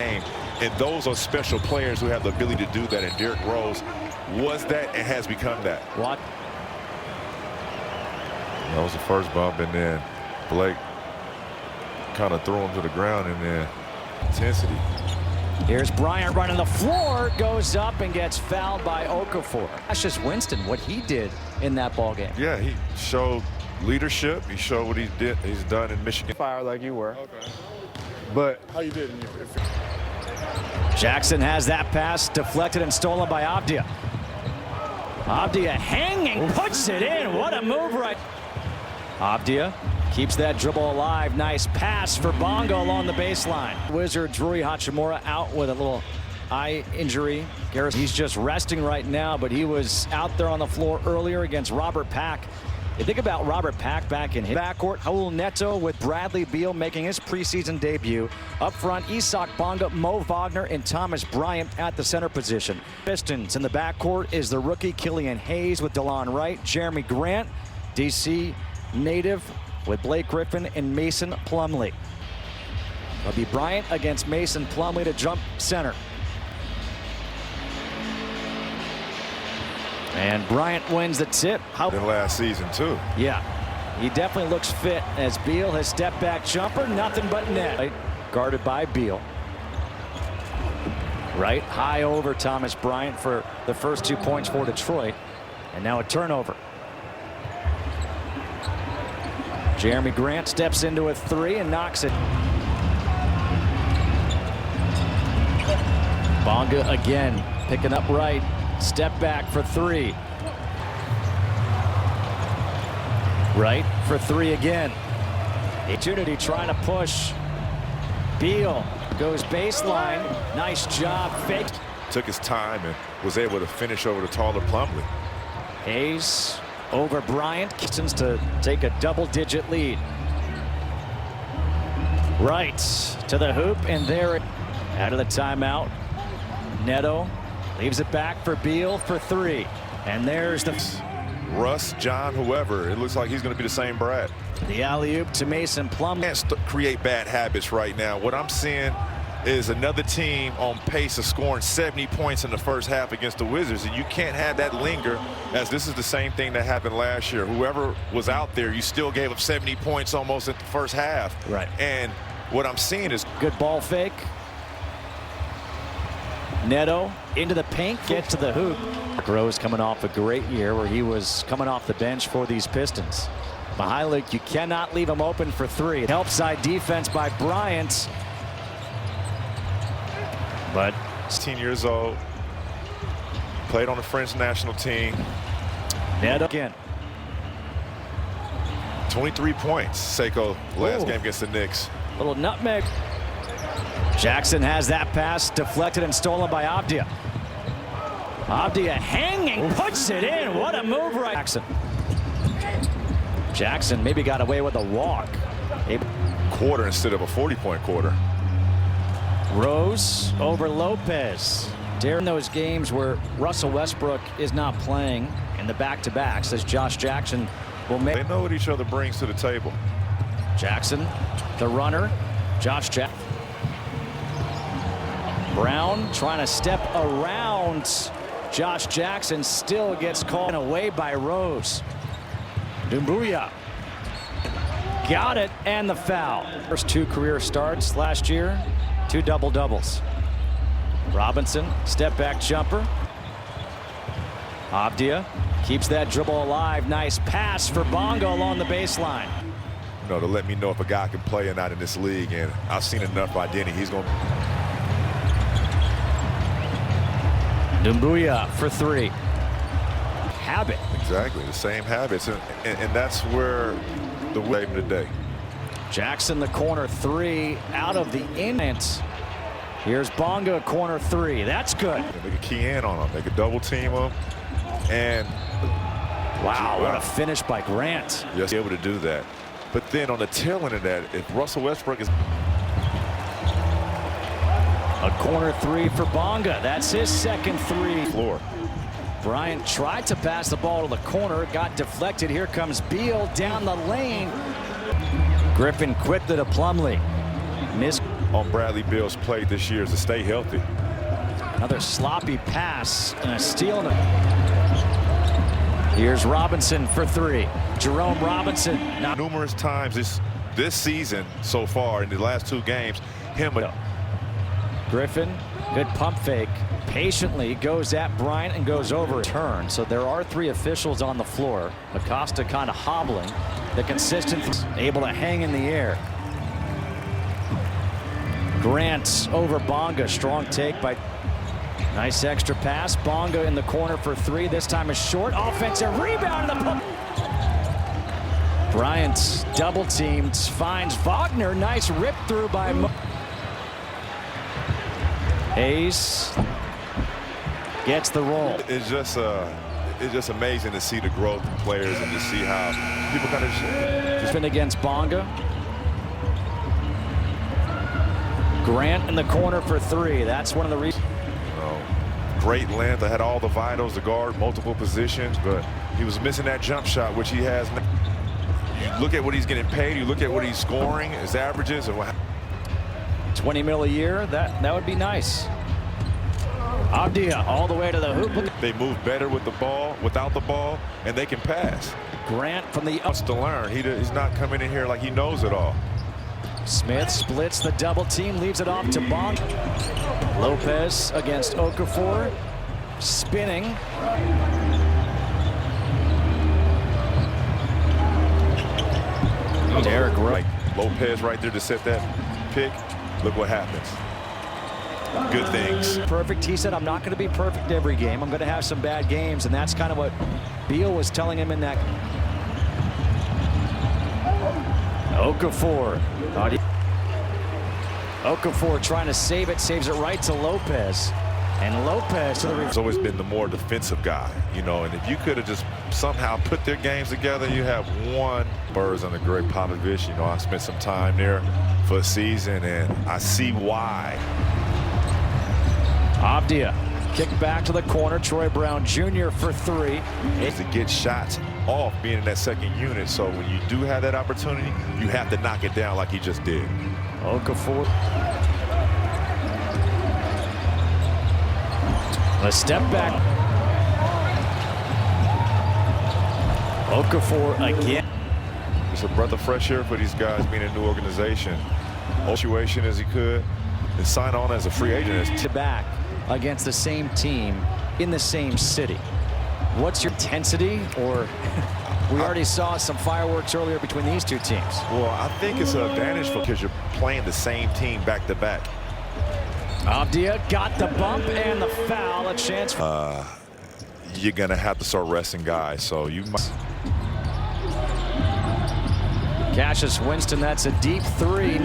And those are special players who have the ability to do that. And Derrick Rose was that and has become that. What? That was the first bump, and then Blake kind of threw him to the ground, and then intensity. Here's Bryant running the floor, goes up and gets fouled by Okafor. That's just Winston, what he did in that ball game. Yeah, he showed leadership. He showed what he's done in Michigan. Fire like you were. Okay. But How you did in your Jackson has that pass deflected and stolen by Avdija. Avdija hanging, puts it in. What a move right. Avdija keeps that dribble alive. Nice pass for Bongo along the baseline. Wizards Rui Hachimura out with a little eye injury. He's just resting right now, but he was out there on the floor earlier against Robert Pack. You think about Robert Pack back in his backcourt. Raul Neto with Bradley Beal making his preseason debut. Up front, Isak Bonga, Mo Wagner, and Thomas Bryant at the center position. Pistons in the backcourt is the rookie Killian Hayes with DeLon Wright, Jeremy Grant, DC native with Blake Griffin and Mason Plumlee. It'll be Bryant against Mason Plumlee to jump center. And Bryant wins the tip. In last season, too. Yeah, he definitely looks fit as Beal has step back jumper, nothing but net. Guarded by Beal. Right, high over Thomas Bryant for the first 2 points for Detroit. And now a turnover. Jeremy Grant steps into a three and knocks it. Bonga again, picking up right. Step back for three. Right for three again. Opportunity trying to push. Beal goes baseline. Nice job. Faked. Took his time and was able to finish over the taller Plumlee. Hayes over Bryant. Kistons to take a double-digit lead. Right to the hoop, and there out of the timeout. Neto leaves it back for Beal for three. And there's the Russ, John, whoever. It looks like he's going to be the same Brad. The alley-oop to Mason Plumlee. Can't create bad habits right now. What I'm seeing is another team on pace of scoring 70 points in the first half against the Wizards, and you can't have that linger, as this is the same thing that happened last year. Whoever was out there, you still gave up 70 points almost at the first half. Right. And what I'm seeing is good ball fake. Neto into the paint, get to the hoop. Rose coming off a great year where he was coming off the bench for these Pistons. Mihalik, you cannot leave him open for three. Help side defense by Bryant. But 16 years old, played on the French national team. Neto again. 23 points, Seiko, last game against the Knicks. Little nutmeg. Jackson has that pass deflected and stolen by Avdija. Avdija hanging, puts it in. What a move right. Jackson maybe got away with a walk. Quarter instead of a 40-point quarter. Rose over Lopez. During those games where Russell Westbrook is not playing in the back-to-backs, as Josh Jackson will make. They know what each other brings to the table. Jackson, the runner, Josh Jackson. Brown trying to step around Josh Jackson, still gets called away by Rose. Doumbouya got it, and the foul. First two career starts last year, 2 double-doubles. Robinson, step back jumper. Avdija keeps that dribble alive. Nice pass for Bongo along the baseline. You know, to let me know if a guy can play or not in this league, and I've seen enough identity. He's going to. Doumbouya for three. Habit. Exactly, the same habits, and that's where the wave today. Jackson, the corner three, out of the inlet. Here's Bonga, corner three. That's good. They could key in on him. They could double team him. And wow, what a finish by Grant. Yes, able to do that. But then on the tail end of that, if Russell Westbrook is a corner three for Bonga. That's his second three. Floor. Bryant tried to pass the ball to the corner, got deflected. Here comes Beal down the lane. Griffin quickly to Plumlee. Missed. on Bradley Beal's plate this year is to stay healthy. Another sloppy pass and a steal. Here's Robinson for three. Jerome Robinson. Numerous times this season so far in the last two games, Griffin, good pump fake. Patiently goes at Bryant and goes over. Turn. So there are three officials on the floor. Acosta kind of hobbling. The consistent able to hang in the air. Grant over Bonga. Strong take by. Nice extra pass. Bonga in the corner for three. This time is short. Offensive rebound in the pump. Bryant double teamed. Finds Wagner. Nice rip through by Hayes. Gets the roll. It's just amazing to see the growth in players and to see how people kind of just been against Bonga. Grant in the corner for three. That's one of the reasons. Great length. I had all the vitals to guard multiple positions, but he was missing that jump shot, which he has. You look at what he's getting paid. You look at what he's scoring, his averages, and what. 20 mil a year. That would be nice. Abdia all the way to the hoop. They move better with the ball, without the ball, and they can pass. Grant from the Wants to learn. He's not coming in here like he knows it all. Smith splits the double team, leaves it off to Bong. Lopez against Okafor, spinning. Derek Wright. Lopez right there to set that pick. Look what happens. Good things. Perfect. He said, I'm not going to be perfect every game. I'm going to have some bad games, and that's kind of what Beal was telling him in that. Okafor. Okafor trying to save it, saves it right to Lopez. And Lopez to the He's always been the more defensive guy, you know, and if you could have just somehow put their games together, you have one. Spurs under Greg Popovich, you know, I spent some time there for a season, and I see why. Abdia, kick back to the corner. Troy Brown Jr. for three. To get shots off being in that second unit, so when you do have that opportunity, you have to knock it down like he just did. Okafor. A step back. Okafor again. It's a breath of fresh air for these guys being in a new organization. Situation as he could and sign on as a free agent. To back against the same team in the same city. What's your intensity? Or we already saw some fireworks earlier between these two teams. Well, I think it's an advantage because you're playing the same team back to back. Abdia got the bump and the foul. A chance. You're going to have to start resting guys, so you might. Cassius Winston, that's a deep three.